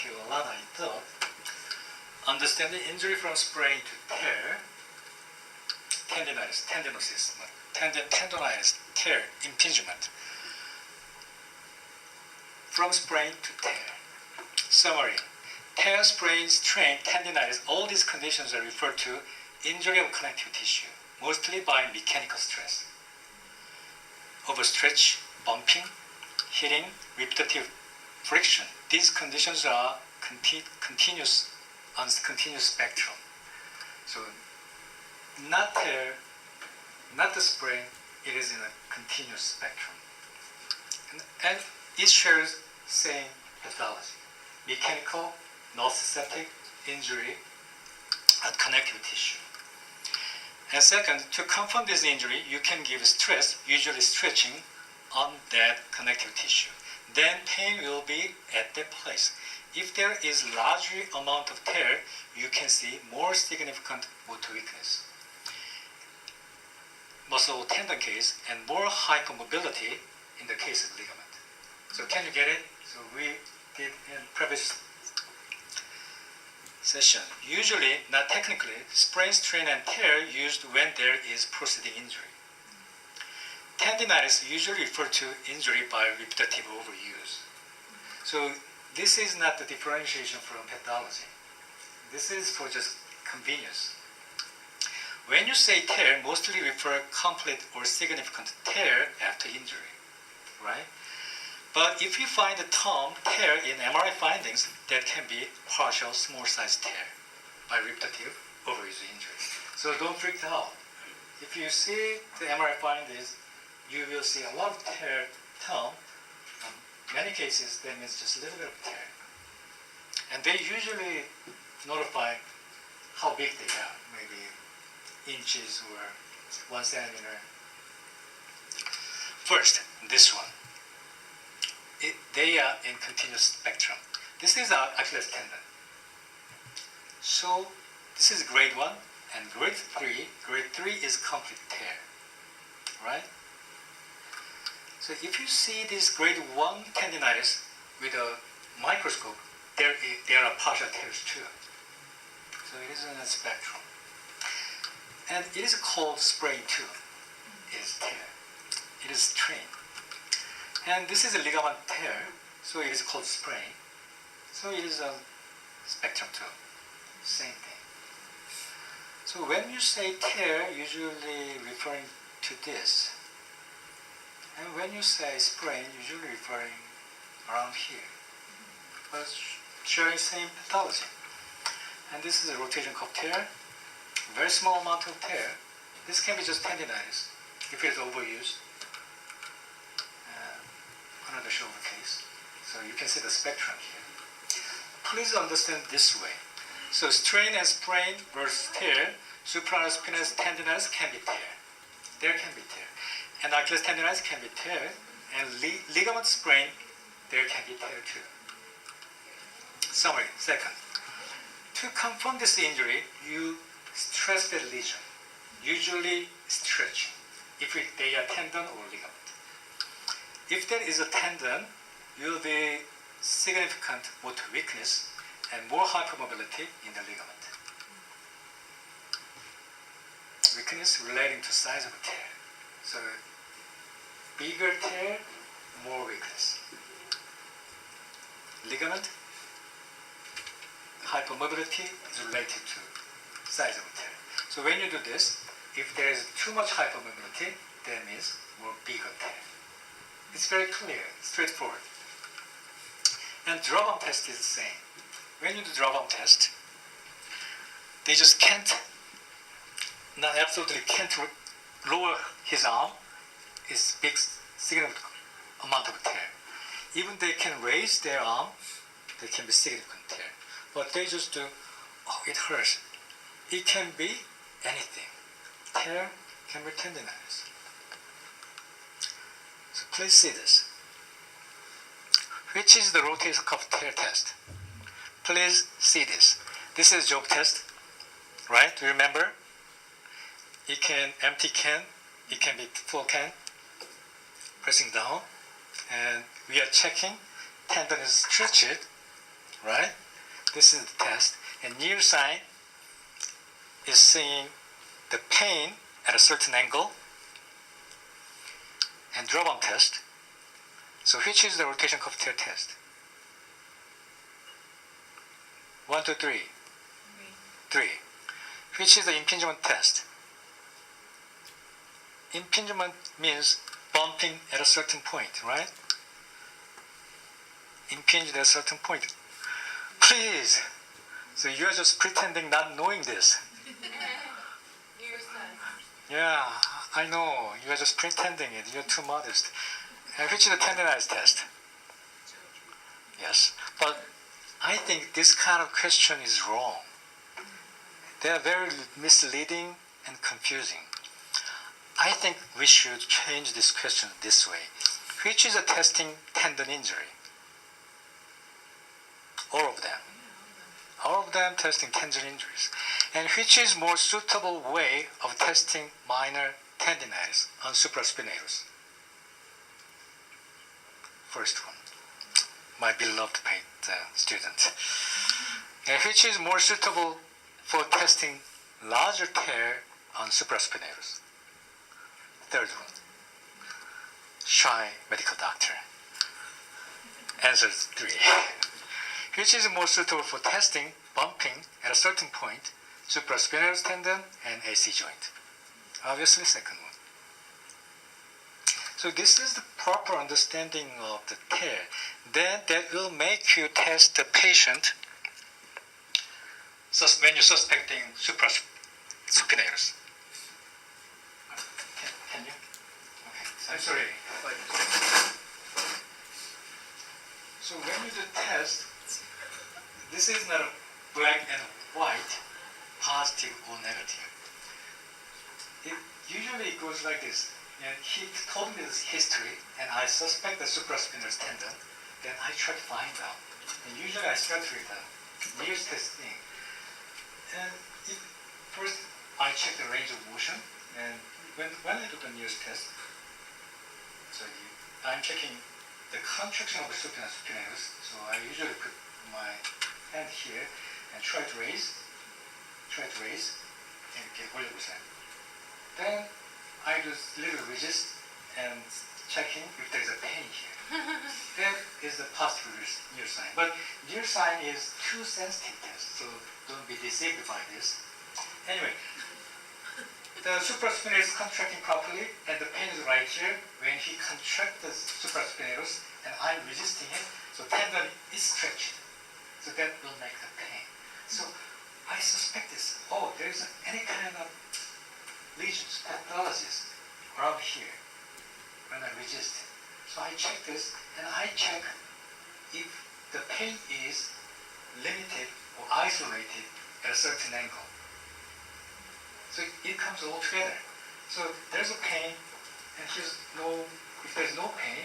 you a lot, I thought. Understanding injury from sprain to tear, tendinosis, tendonitis, tear, impingement. From sprain to tear. Summary. Tear, sprain, strain, tendinitis, all these conditions are referred to injury of connective tissue, mostly by mechanical stress. Overstretch, bumping, hitting, repetitive friction. These conditions are continuous on continuous spectrum. So not tear, not the sprain, it is in a continuous spectrum. And it shares same pathology. Mechanical, nociceptive injury at connective tissue. And second, to confirm this injury, you can give stress, usually stretching, on that connective tissue. Then pain will be at that place. If there is large amount of tear, you can see more significant motor weakness, muscle tendon case, and more hypermobility in the case of ligament. So can you get it? So we did in previous session. Usually, not technically, sprain, strain, and tear used when there is proceeding injury. Tendinitis usually referred to injury by repetitive overuse. So this is not the differentiation from pathology. This is for just convenience. When you say tear, mostly refer complete or significant tear after injury, right? But if you find the term tear in MRI findings, that can be partial small size tear by repetitive overuse injury. So don't freak out. If you see the MRI findings, you will see a lot of tear term. In many cases, that means just a little bit of tear. And they usually notify how big they are, maybe inches or 1 centimeter. First, this one. They are in continuous spectrum. This is our Achilles tendon. So this is grade 1 and grade 3. Grade 3 is complete tear, right? So if you see this grade 1 tendinitis with a microscope, there are partial tears too. So it is in a spectrum. And it is called sprain too. It is tear. It is strain. And this is a ligament tear, so it is called sprain. So it is a spectrum too. Same thing. So when you say tear, usually referring to this. And when you say sprain, usually referring around here. But sharing same pathology. And this is a rotation cuff tear. Very small amount of tear. This can be just tendinitis if it is overused. Another shoulder case. So you can see the spectrum here. Please understand this way. So strain and sprain versus tear, suprsupinatus tendinitis can be tear. There can be tear. And Achilles tendinitis can be tear. And ligament sprain, there can be tear too. Summary, second. To confirm this injury, you stress the lesion, usually stretching, if they are tendon or ligament. If there is a tendon, you will be significant motor weakness and more hypermobility in the ligament. Weakness relating to size of tear. So bigger tear, more weakness. Ligament, hypermobility is related to size of tear. So when you do this, if there is too much hypermobility, that means more bigger tear. It's very clear, straightforward. And drop-arm test is the same. When you do drop-arm test, they just absolutely can't lower his arm. It's big, significant amount of tear. Even they can raise their arm, there can be significant tear. But they just do, oh, it hurts. It can be anything. Tear can be tendinitis. So please see this. Which is the rotator cuff tear test? Please see this. This is job test, right? Remember? It can empty can, it can be full can. Pressing down, and we are checking tendon is stretched right? This is the test. And near sign is seeing the pain at a certain angle. And drop-on test. So which is the rotation cuff tear test? 1, 2, 3. 3. Which is the impingement test? Impingement means bumping at a certain point, right? Impinged at a certain point. Please! So you are just pretending not knowing this. Yeah, I know. You are just pretending it. You're too modest. And which is the tendonitis test? Yes. But I think this kind of question is wrong. They are very misleading and confusing. I think we should change this question this way. Which is a testing tendon injury? All of them. All of them testing tendon injuries. And which is more suitable way of testing minor tendinitis on suprsupinatus? First one. My beloved student. And which is more suitable for testing larger tear on supraspinatus? Third one. Shy medical doctor. Answer 3. Which is more suitable for testing bumping at a certain point, supraspinatus tendon and AC joint? Obviously, second one. So this is the proper understanding of the tear. Then that will make you test the patient when you're suspecting supraspinatus. Can you? Okay. I'm sorry. So when you do test, this is not a black and white, positive or negative. It usually goes like this. And he told me this history, and I suspect the supraspinatus tendon. Then I try to find out. And usually I start with the nearest testing. And first I check the range of motion. And when I do the nearest test, so I'm checking the contraction of the supinatus. So I usually put my hand here and try to raise, and get 올려보세요. Then I do little resist and checking if there's a pain here. That is the positive near sign. But near sign is too sensitive test, so don't be deceived by this. Anyway, the supraspinatus is contracting properly, and the pain is right here. When he contracts the supraspinatus, and I'm resisting it, so tendon is stretched. So that will make the pain. So I suspect this. Oh, there is any kind of lesions, pathologies around here when I resist it. So I check this, and I check if the pain is limited or isolated at a certain angle. So it comes all together. So there's a pain, and if there's no pain,